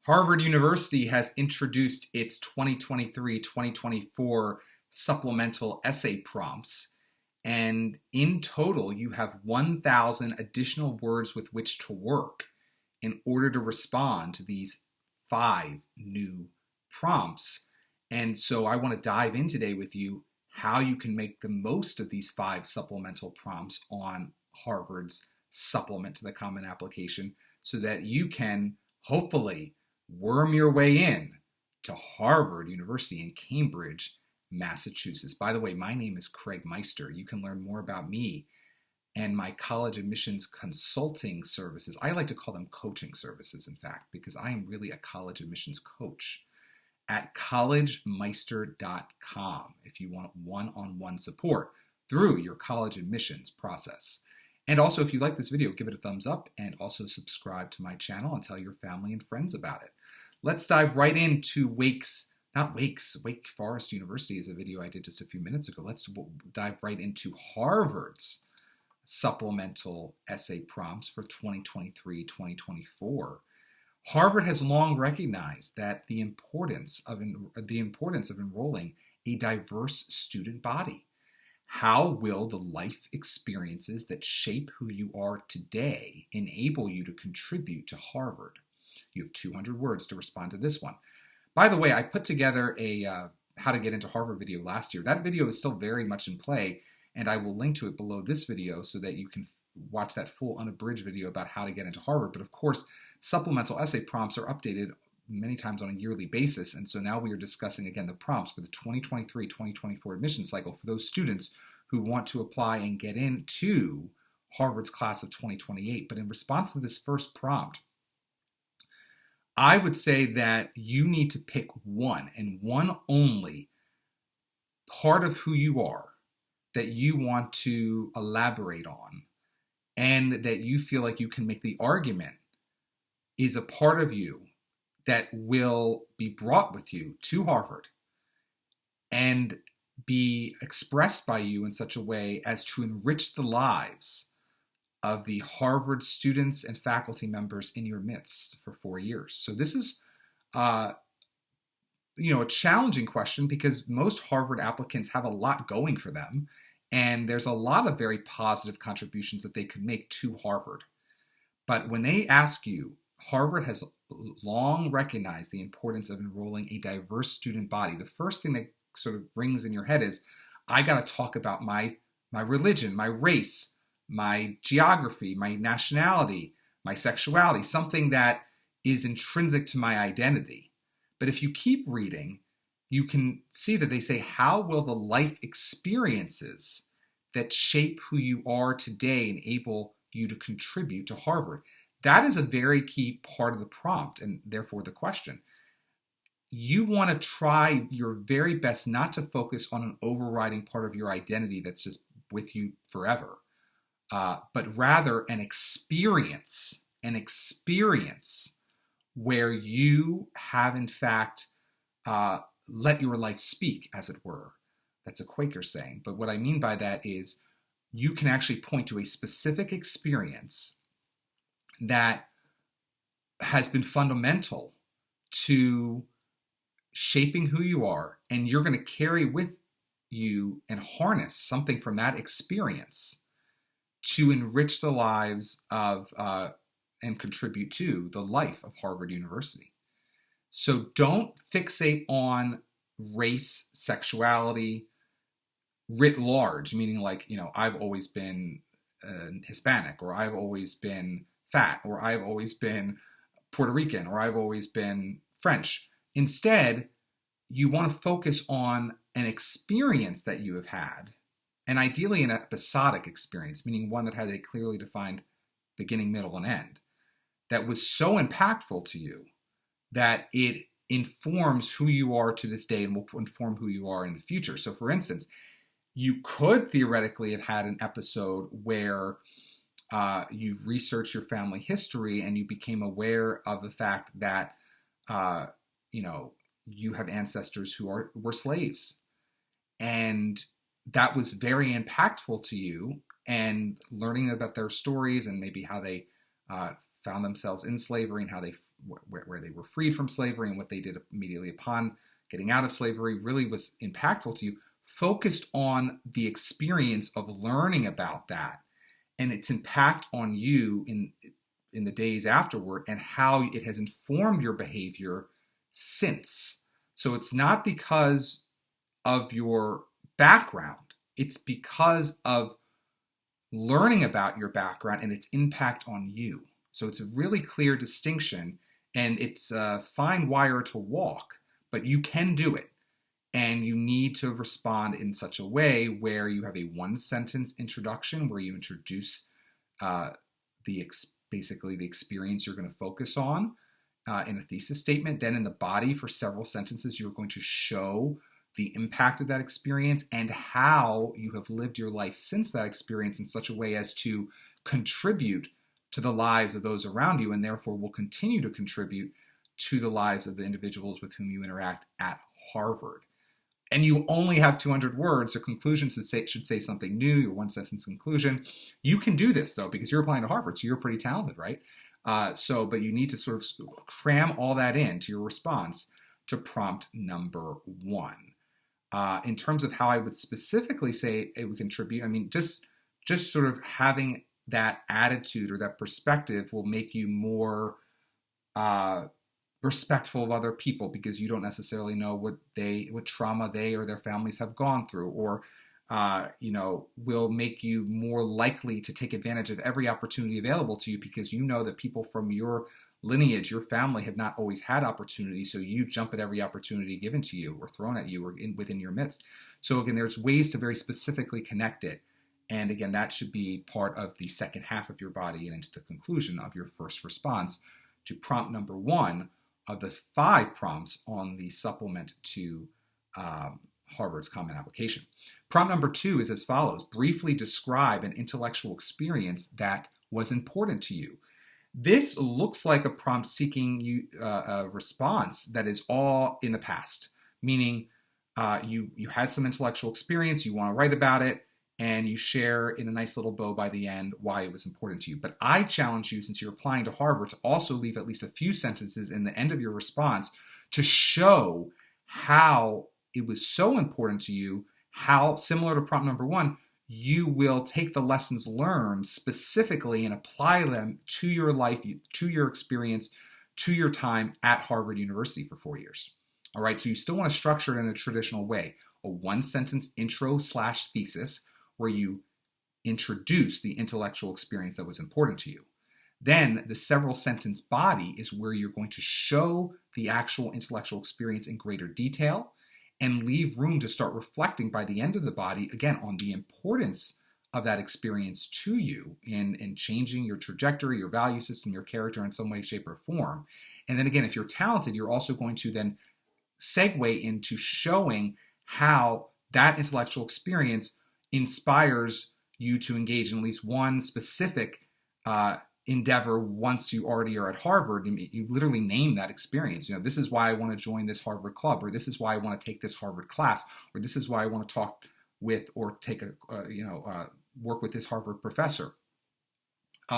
Harvard University has introduced its 2023-2024 supplemental essay prompts, and in total, you have 1,000 additional words with which to work in order to respond to these 5 new prompts. And so I want to dive in today with you how you can make the most of these 5 supplemental prompts on Harvard's supplement to the Common Application so that you can hopefully worm your way in to Harvard University in Cambridge, Massachusetts. By the way, my name is Craig Meister. You can learn more about me and my college admissions consulting services. I like to call them coaching services, in fact, because I am really a college admissions coach at collegemeister.com if you want one-on-one support through your college admissions process. And also, if you like this video, give it a thumbs up and also subscribe to my channel and tell your family and friends about it. Let's dive right into Wake Forest University is a video I did just a few minutes ago. Let's dive right into Harvard's supplemental essay prompts for 2023-2024. Harvard has long recognized that the importance of enrolling a diverse student body. How will the life experiences that shape who you are today enable you to contribute to Harvard? You have 200 words to respond to this one. By the way, I put together a how to get into Harvard video last year. That video is still very much in play, and I will link to it below this video so that you can watch that full unabridged video about how to get into Harvard. But of course, supplemental essay prompts are updated many times on a yearly basis, and so now we are discussing again the prompts for the 2023-2024 admission cycle for those students who want to apply and get into Harvard's class of 2028. But in response to this first prompt, I would say that you need to pick one and one only part of who you are that you want to elaborate on and that you feel like you can make the argument is a part of you that will be brought with you to Harvard and be expressed by you in such a way as to enrich the lives of the Harvard students and faculty members in your midst for 4 years. So this is, a challenging question because most Harvard applicants have a lot going for them, and there's a lot of very positive contributions that they could make to Harvard. But when they ask you, Harvard has long recognized the importance of enrolling a diverse student body. The first thing that sort of rings in your head is, I got to talk about my religion, my race, my geography, my nationality, my sexuality, something that is intrinsic to my identity. But if you keep reading, you can see that they say, how will the life experiences that shape who you are today enable you to contribute to Harvard? That is a very key part of the prompt and therefore the question. You want to try your very best not to focus on an overriding part of your identity that's just with you forever, but rather an experience where you have in fact let your life speak, as it were. That's a Quaker saying. But what I mean by that is you can actually point to a specific experience that has been fundamental to shaping who you are, and you're going to carry with you and harness something from that experience to enrich the lives of and contribute to the life of Harvard University. So don't fixate on race, sexuality, writ large, meaning like, I've always been Hispanic, or I've always been fat, or I've always been Puerto Rican, or I've always been French. Instead, you want to focus on an experience that you have had, and ideally an episodic experience, meaning one that had a clearly defined beginning, middle, and end, that was so impactful to you that it informs who you are to this day and will inform who you are in the future. So for instance, you could theoretically have had an episode where you've researched your family history and you became aware of the fact that, you have ancestors who were slaves. And that was very impactful to you, and learning about their stories and maybe how they found themselves in slavery and how where they were freed from slavery and what they did immediately upon getting out of slavery really was impactful to you, focused on the experience of learning about that and its impact on you in the days afterward and how it has informed your behavior since. So it's not because of your background, it's because of learning about your background and its impact on you. So it's a really clear distinction, and it's a fine wire to walk, but you can do it. And you need to respond in such a way where you have a one-sentence introduction where you introduce basically the experience you're going to focus on in a thesis statement. Then in the body, for several sentences, you're going to show the impact of that experience and how you have lived your life since that experience in such a way as to contribute to the lives of those around you, and therefore will continue to contribute to the lives of the individuals with whom you interact at Harvard. And you only have 200 words, so conclusions should say something new, your one-sentence conclusion. You can do this, though, because you're applying to Harvard, so you're pretty talented, right? But you need to sort of cram all that into your response to prompt number 1. In terms of how I would specifically say it would contribute, I mean, just sort of having that attitude or that perspective will make you more respectful of other people, because you don't necessarily know what trauma they or their families have gone through, or will make you more likely to take advantage of every opportunity available to you, because you know that people from your lineage, your family, have not always had opportunity, so you jump at every opportunity given to you or thrown at you or within your midst. So again, there's ways to very specifically connect it. And again, that should be part of the second half of your body and into the conclusion of your first response to prompt number 1 of the 5 prompts on the supplement to Harvard's Common Application. Prompt number 2 is as follows: briefly describe an intellectual experience that was important to you. This looks like a prompt seeking a response that is all in the past, meaning you had some intellectual experience, you want to write about it, and you share in a nice little bow by the end why it was important to you. But I challenge you, since you're applying to Harvard, to also leave at least a few sentences in the end of your response to show how it was so important to you, how, similar to prompt number 1, you will take the lessons learned specifically and apply them to your life, to your experience, to your time at Harvard University for 4 years. All right, so you still want to structure it in a traditional way, a one-sentence intro/thesis where you introduce the intellectual experience that was important to you. Then the several sentence body is where you're going to show the actual intellectual experience in greater detail and leave room to start reflecting by the end of the body, again, on the importance of that experience to you in changing your trajectory, your value system, your character in some way, shape, or form. And then again, if you're talented, you're also going to then segue into showing how that intellectual experience inspires you to engage in at least one specific endeavor once you already are at Harvard. You literally name that experience. This is why I want to join this Harvard club, or this is why I want to take this Harvard class, or this is why I want to talk with or take work with this Harvard professor.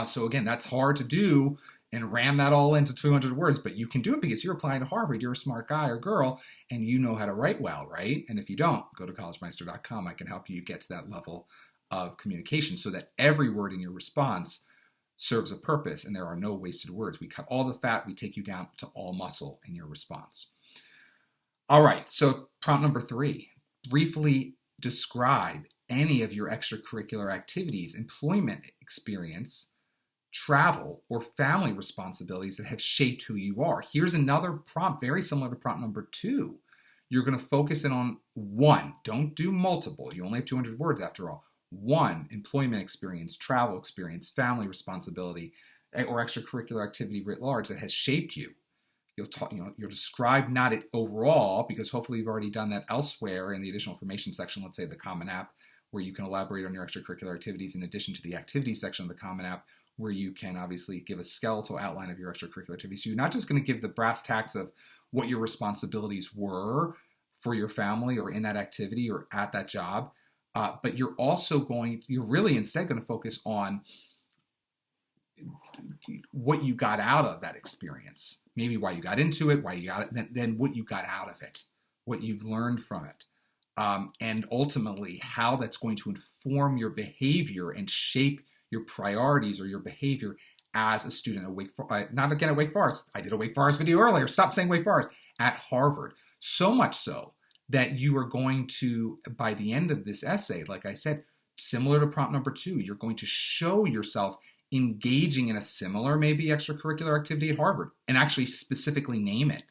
So again, that's hard to do and ram that all into 200 words, but you can do it because you're applying to Harvard. You're a smart guy or girl, and you know how to write well, right? And if you don't, go to collegemeister.com. I can help you get to that level of communication so that every word in your response serves a purpose and there are no wasted words. We cut all the fat, we take you down to all muscle in your response. All right, so prompt number 3, briefly describe any of your extracurricular activities, employment experience, travel, or family responsibilities that have shaped who you are. Here's another prompt very similar to prompt number 2. You're going to focus in on 1. Don't do multiple. You only have 200 words after all. 1, employment experience, travel experience, family responsibility, or extracurricular activity writ large that has shaped you. You'll describe not it overall, because hopefully you've already done that elsewhere in the additional information section, let's say the Common App, where you can elaborate on your extracurricular activities in addition to the activity section of the Common App, where you can obviously give a skeletal outline of your extracurricular activities. So you're not just going to give the brass tacks of what your responsibilities were for your family or in that activity or at that job, but you're really instead going to focus on what you got out of that experience, maybe why you got into it, why you got it, then what you got out of it, what you've learned from it, and ultimately how that's going to inform your behavior and shape your priorities or your behavior as a student at not again at Wake Forest. I did a Wake Forest video earlier. Stop saying Wake Forest. At Harvard. So much so that you are going to, by the end of this essay, like I said, similar to prompt number 2, you're going to show yourself engaging in a similar, maybe extracurricular activity at Harvard and actually specifically name it.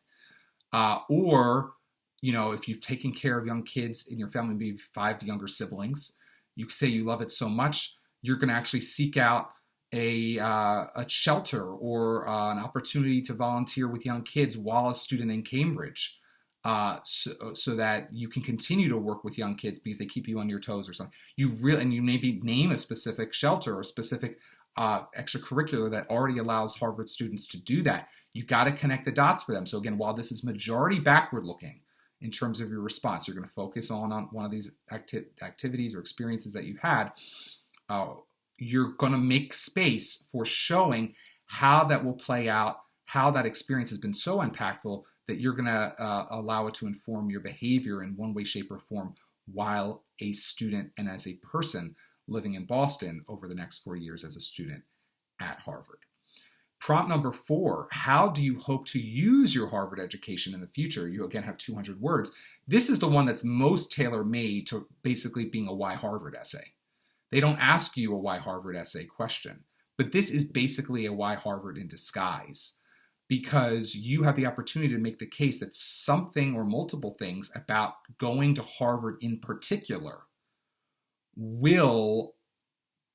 Or, if you've taken care of young kids in your family, maybe 5 younger siblings, you say you love it so much, you're going to actually seek out a shelter or an opportunity to volunteer with young kids while a student in Cambridge, so that you can continue to work with young kids because they keep you on your toes or something. And you maybe name a specific shelter or a specific extracurricular that already allows Harvard students to do that. You got to connect the dots for them. So again, while this is majority backward looking in terms of your response, you're going to focus on one of these activities or experiences that you've had. You're going to make space for showing how that will play out, how that experience has been so impactful that you're going to allow it to inform your behavior in one way, shape, or form while a student and as a person living in Boston over the next 4 years as a student at Harvard. Prompt number 4, how do you hope to use your Harvard education in the future? You again have 200 words. This is the one that's most tailor-made to basically being a why Harvard essay. They don't ask you a why Harvard essay question, but this is basically a why Harvard in disguise, because you have the opportunity to make the case that something or multiple things about going to Harvard in particular will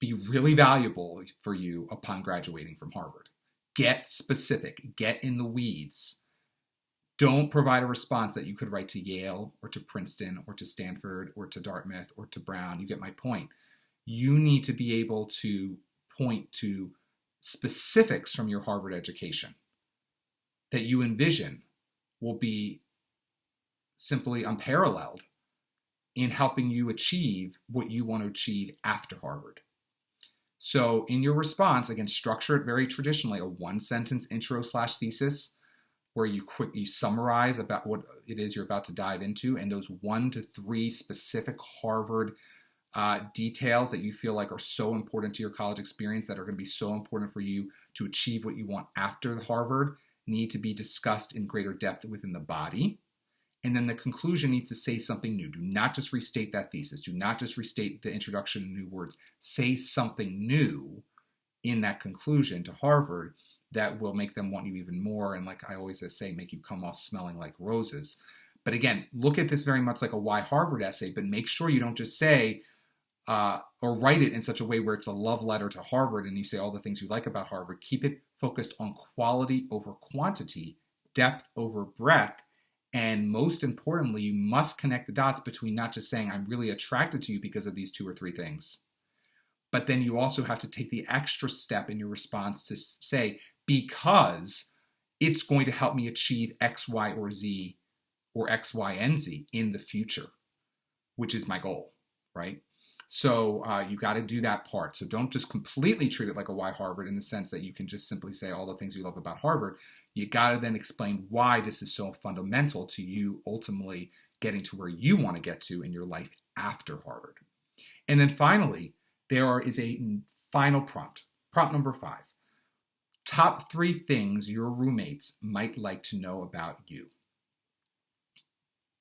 be really valuable for you upon graduating from Harvard. Get specific, get in the weeds. Don't provide a response that you could write to Yale or to Princeton or to Stanford or to Dartmouth or to Brown. You get my point. You need to be able to point to specifics from your Harvard education that you envision will be simply unparalleled in helping you achieve what you want to achieve after Harvard. So in your response, again, structure it very traditionally, a 1-sentence intro/thesis where you summarize about what it is you're about to dive into, and those 1 to 3 specific Harvard details that you feel like are so important to your college experience, that are going to be so important for you to achieve what you want after Harvard, need to be discussed in greater depth within the body. And then the conclusion needs to say something new. Do not just restate that thesis. Do not just restate the introduction in new words. Say something new in that conclusion to Harvard that will make them want you even more. And like I always say, make you come off smelling like roses. But again, look at this very much like a why Harvard essay, but make sure you don't just say, or write it in such a way where it's a love letter to Harvard and you say all the things you like about Harvard. Keep it focused on quality over quantity, depth over breadth, and most importantly, you must connect the dots between not just saying I'm really attracted to you because of these 2 or 3 things, but then you also have to take the extra step in your response to say, because it's going to help me achieve X, Y, or Z, or X, Y, and Z in the future, which is my goal, right? So you got to do that part. So don't just completely treat it like a why Harvard in the sense that you can just simply say all the things you love about Harvard. You got to then explain why this is so fundamental to you ultimately getting to where you want to get to in your life after Harvard. And then finally, there is a final prompt. Prompt number 5. Top 3 things your roommates might like to know about you.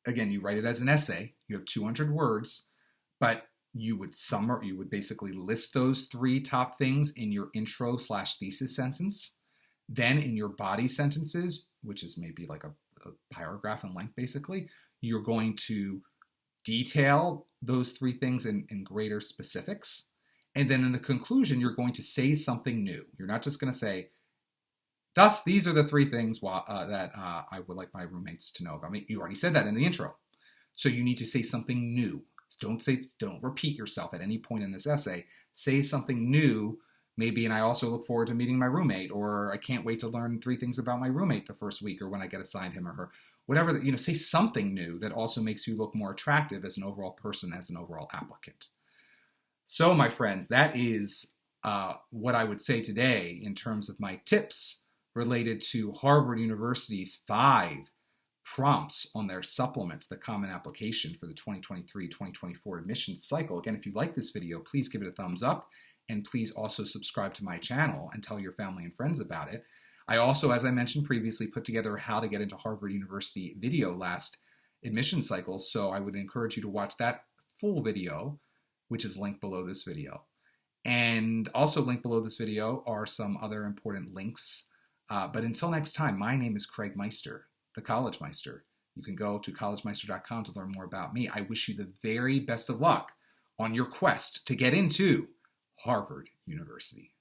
Again, you write it as an essay. You have 200 words, but you would basically list those 3 top things in your intro/thesis sentence. Then in your body sentences, which is maybe like a paragraph in length, basically, you're going to detail those 3 things in greater specifics. And then in the conclusion, you're going to say something new. You're not just going to say, thus, these are the 3 things that I would like my roommates to know about me. You already said that in the intro. So you need to say something new. Don't repeat yourself at any point in this essay. Say something new, maybe, and I also look forward to meeting my roommate, or I can't wait to learn 3 things about my roommate the first week, or when I get assigned him or her. Whatever, say something new that also makes you look more attractive as an overall person, as an overall applicant. So, my friends, that is what I would say today in terms of my tips related to Harvard University's 5 prompts on their supplement to the Common Application for the 2023-2024 admissions cycle. Again, if you like this video, please give it a thumbs up, and please also subscribe to my channel and tell your family and friends about it. I also, as I mentioned previously, put together a how to get into Harvard University video last admission cycle, so I would encourage you to watch that full video, which is linked below this video. And also linked below this video are some other important links. But until next time, my name is Craig Meister, the College Meister. You can go to collegemeister.com to learn more about me. I wish you the very best of luck on your quest to get into Harvard University.